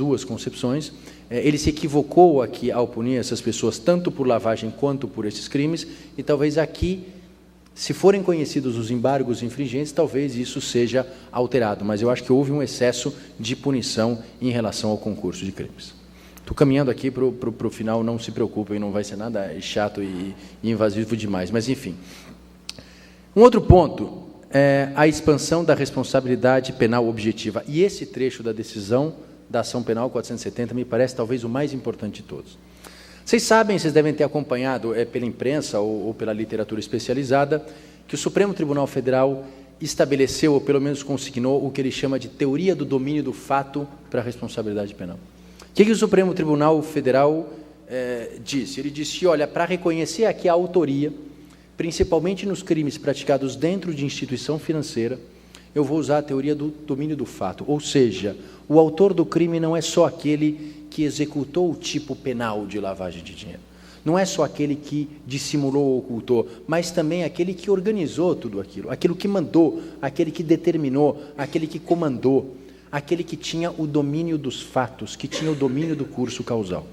duas concepções. Ele se equivocou aqui ao punir essas pessoas tanto por lavagem quanto por esses crimes, e talvez aqui, se forem conhecidos os embargos infringentes, talvez isso seja alterado, mas eu acho que houve um excesso de punição em relação ao concurso de crimes. Estou caminhando aqui para o final, não se preocupem, não vai ser nada chato e invasivo demais, mas enfim. Um outro ponto é a expansão da responsabilidade penal objetiva, e esse trecho da decisão da ação penal 470 me parece talvez o mais importante de todos. Vocês sabem, vocês devem ter acompanhado pela imprensa ou pela literatura especializada, que o Supremo Tribunal Federal estabeleceu, ou pelo menos consignou, o que ele chama de teoria do domínio do fato para a responsabilidade penal. O que o Supremo Tribunal Federal disse? Ele disse, olha, para reconhecer aqui a autoria, principalmente nos crimes praticados dentro de instituição financeira, eu vou usar a teoria do domínio do fato, ou seja, o autor do crime não é só aquele que executou o tipo penal de lavagem de dinheiro, não é só aquele que dissimulou ou ocultou, mas também aquele que organizou tudo aquilo, aquele que mandou, aquele que determinou, aquele que comandou, aquele que tinha o domínio dos fatos, que tinha o domínio do curso causal.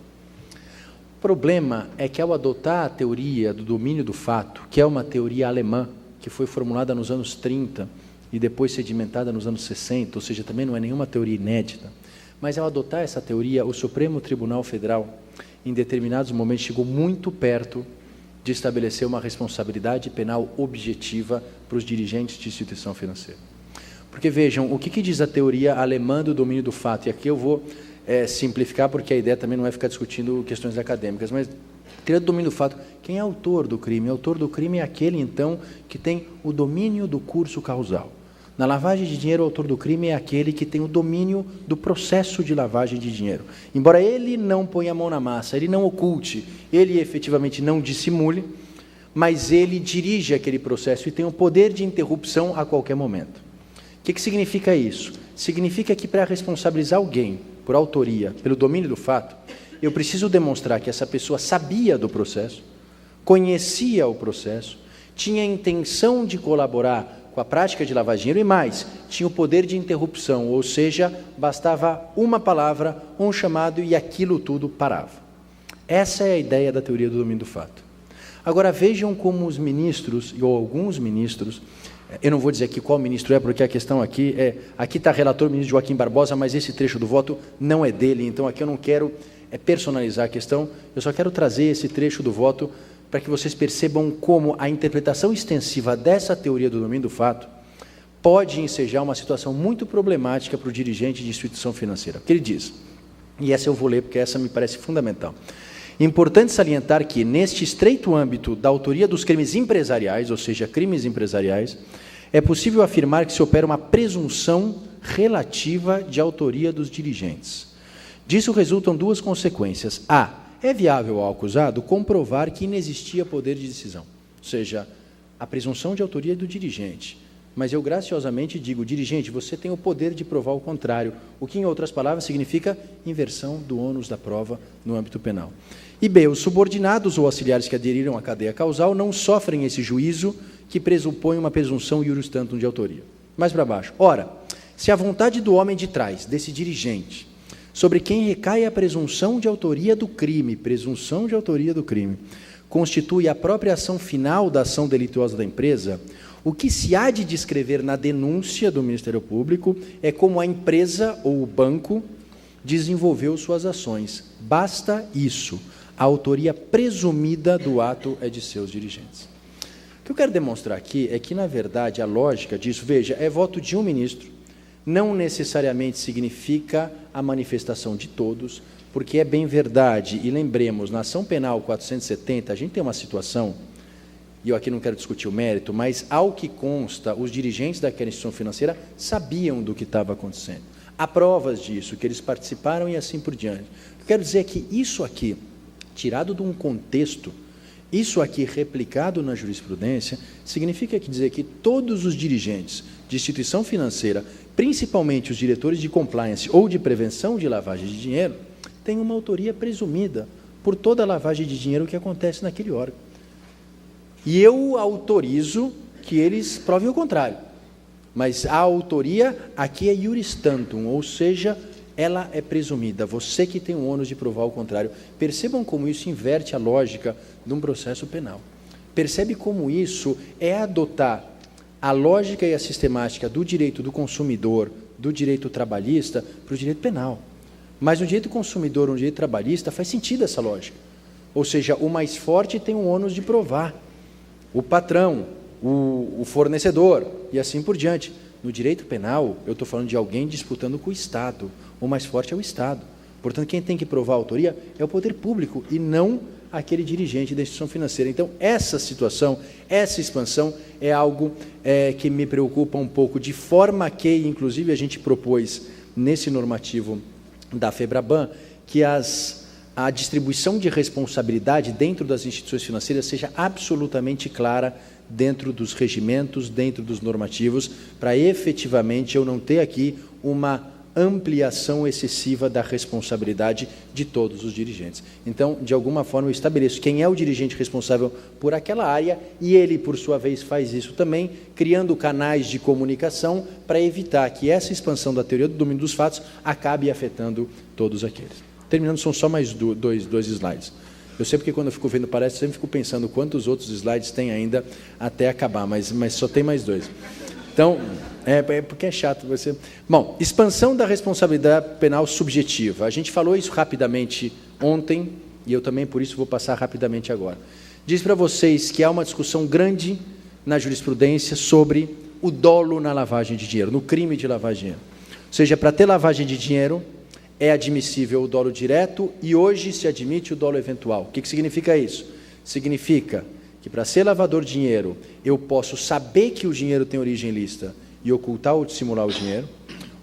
O problema é que, ao adotar a teoria do domínio do fato, que é uma teoria alemã, que foi formulada nos anos 30 e depois sedimentada nos anos 60, ou seja, também não é nenhuma teoria inédita, mas ao adotar essa teoria, o Supremo Tribunal Federal, em determinados momentos, chegou muito perto de estabelecer uma responsabilidade penal objetiva para os dirigentes de instituição financeira. Porque, vejam, o que diz a teoria alemã do domínio do fato? E aqui eu vou simplificar, porque a ideia também não é ficar discutindo questões acadêmicas, mas teoria do domínio do fato, quem é autor do crime? O autor do crime é aquele, então, que tem o domínio do curso causal. Na lavagem de dinheiro, o autor do crime é aquele que tem o domínio do processo de lavagem de dinheiro. Embora ele não ponha a mão na massa, ele não oculte, ele efetivamente não dissimule, mas ele dirige aquele processo e tem o poder de interrupção a qualquer momento. O que significa isso? Significa que, para responsabilizar alguém por autoria, pelo domínio do fato, eu preciso demonstrar que essa pessoa sabia do processo, conhecia o processo, tinha a intenção de colaborar com a prática de lavar dinheiro e mais, tinha o poder de interrupção, ou seja, bastava uma palavra, um chamado e aquilo tudo parava. Essa é a ideia da teoria do domínio do fato. Agora vejam como os ministros, ou alguns ministros, eu não vou dizer aqui qual ministro é, porque a questão aqui aqui está relator, o ministro Joaquim Barbosa, mas esse trecho do voto não é dele, então aqui eu não quero personalizar a questão, eu só quero trazer esse trecho do voto para que vocês percebam como a interpretação extensiva dessa teoria do domínio do fato pode ensejar uma situação muito problemática para o dirigente de instituição financeira. O que ele diz? E essa eu vou ler, porque essa me parece fundamental. Importante salientar que, neste estreito âmbito da autoria dos crimes empresariais, ou seja, crimes empresariais, é possível afirmar que se opera uma presunção relativa de autoria dos dirigentes. Disso resultam duas consequências. A. É viável ao acusado comprovar que inexistia poder de decisão, ou seja, a presunção de autoria é do dirigente. Mas eu graciosamente digo, dirigente, você tem o poder de provar o contrário, o que, em outras palavras, significa inversão do ônus da prova no âmbito penal. E B, os subordinados ou auxiliares que aderiram à cadeia causal não sofrem esse juízo que pressupõe uma presunção iuris tantum de autoria. Mais para baixo. Ora, se a vontade do homem de trás, desse dirigente, sobre quem recai a presunção de autoria do crime, constitui a própria ação final da ação delituosa da empresa, o que se há de descrever na denúncia do Ministério Público é como a empresa ou o banco desenvolveu suas ações. Basta isso. A autoria presumida do ato é de seus dirigentes. O que eu quero demonstrar aqui é que, na verdade, a lógica disso, veja, é voto de um ministro, não necessariamente significa a manifestação de todos, porque é bem verdade, e lembremos, na ação penal 470, a gente tem uma situação, e eu aqui não quero discutir o mérito, mas, ao que consta, os dirigentes daquela instituição financeira sabiam do que estava acontecendo. Há provas disso, que eles participaram e assim por diante. O que eu quero dizer é que isso aqui, tirado de um contexto, isso aqui replicado na jurisprudência, significa dizer que todos os dirigentes de instituição financeira, principalmente os diretores de compliance ou de prevenção de lavagem de dinheiro, têm uma autoria presumida por toda a lavagem de dinheiro que acontece naquele órgão. E eu autorizo que eles provem o contrário. Mas a autoria aqui é iuris tantum, ou seja, ela é presumida. Você que tem o ônus de provar o contrário. Percebam como isso inverte a lógica de um processo penal. Percebe como isso é adotar a lógica e a sistemática do direito do consumidor, do direito trabalhista, para o direito penal. Mas no direito consumidor, no direito trabalhista, faz sentido essa lógica. Ou seja, o mais forte tem o ônus de provar. O patrão, o fornecedor e assim por diante. No direito penal, eu estou falando de alguém disputando com o Estado. O mais forte é o Estado. Portanto, quem tem que provar a autoria é o poder público e não aquele dirigente da instituição financeira. Então, essa situação, essa expansão é algo que me preocupa um pouco, de forma que, inclusive, a gente propôs nesse normativo da FEBRABAN, que a distribuição de responsabilidade dentro das instituições financeiras seja absolutamente clara dentro dos regimentos, dentro dos normativos, para efetivamente eu não ter aqui uma ampliação excessiva da responsabilidade de todos os dirigentes. Então, de alguma forma, eu estabeleço quem é o dirigente responsável por aquela área e ele, por sua vez, faz isso também, criando canais de comunicação para evitar que essa expansão da teoria do domínio dos fatos acabe afetando todos aqueles. Terminando, são só mais dois slides. Eu sei porque quando eu fico vendo palestra, sempre fico pensando quantos outros slides tem ainda até acabar, mas só tem mais 2. Então, porque é chato você... Bom, expansão da responsabilidade penal subjetiva. A gente falou isso rapidamente ontem, e eu também, por isso, vou passar rapidamente agora. Diz para vocês que há uma discussão grande na jurisprudência sobre o dolo na lavagem de dinheiro, no crime de lavagem de dinheiro. Ou seja, para ter lavagem de dinheiro, é admissível o dolo direto e hoje se admite o dolo eventual. O que significa isso? Significa que para ser lavador de dinheiro, eu posso saber que o dinheiro tem origem ilícita e ocultar ou dissimular o dinheiro,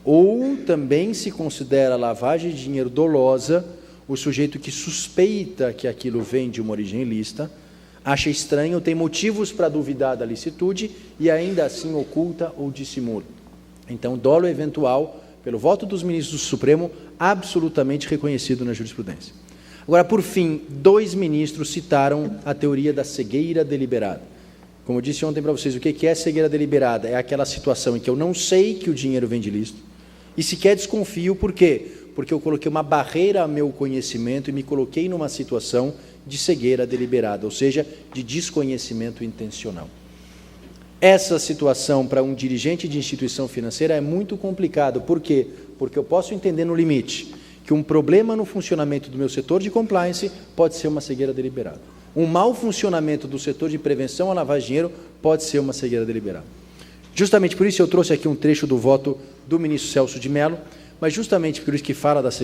ou também se considera lavagem de dinheiro dolosa o sujeito que suspeita que aquilo vem de uma origem ilícita, acha estranho, tem motivos para duvidar da licitude e ainda assim oculta ou dissimula. Então, dolo eventual, pelo voto dos ministros do Supremo, absolutamente reconhecido na jurisprudência. Agora, por fim, 2 ministros citaram a teoria da cegueira deliberada. Como eu disse ontem para vocês, o que é cegueira deliberada? É aquela situação em que eu não sei que o dinheiro vem de ilícito e sequer desconfio. Por quê? Porque eu coloquei uma barreira ao meu conhecimento e me coloquei numa situação de cegueira deliberada, ou seja, de desconhecimento intencional. Essa situação para um dirigente de instituição financeira é muito complicado. Por quê? Porque eu posso entender no limite que um problema no funcionamento do meu setor de compliance pode ser uma cegueira deliberada. Um mau funcionamento do setor de prevenção à lavagem de dinheiro pode ser uma cegueira deliberada. Justamente por isso eu trouxe aqui um trecho do voto do ministro Celso de Mello, mas justamente por isso que fala da cegueira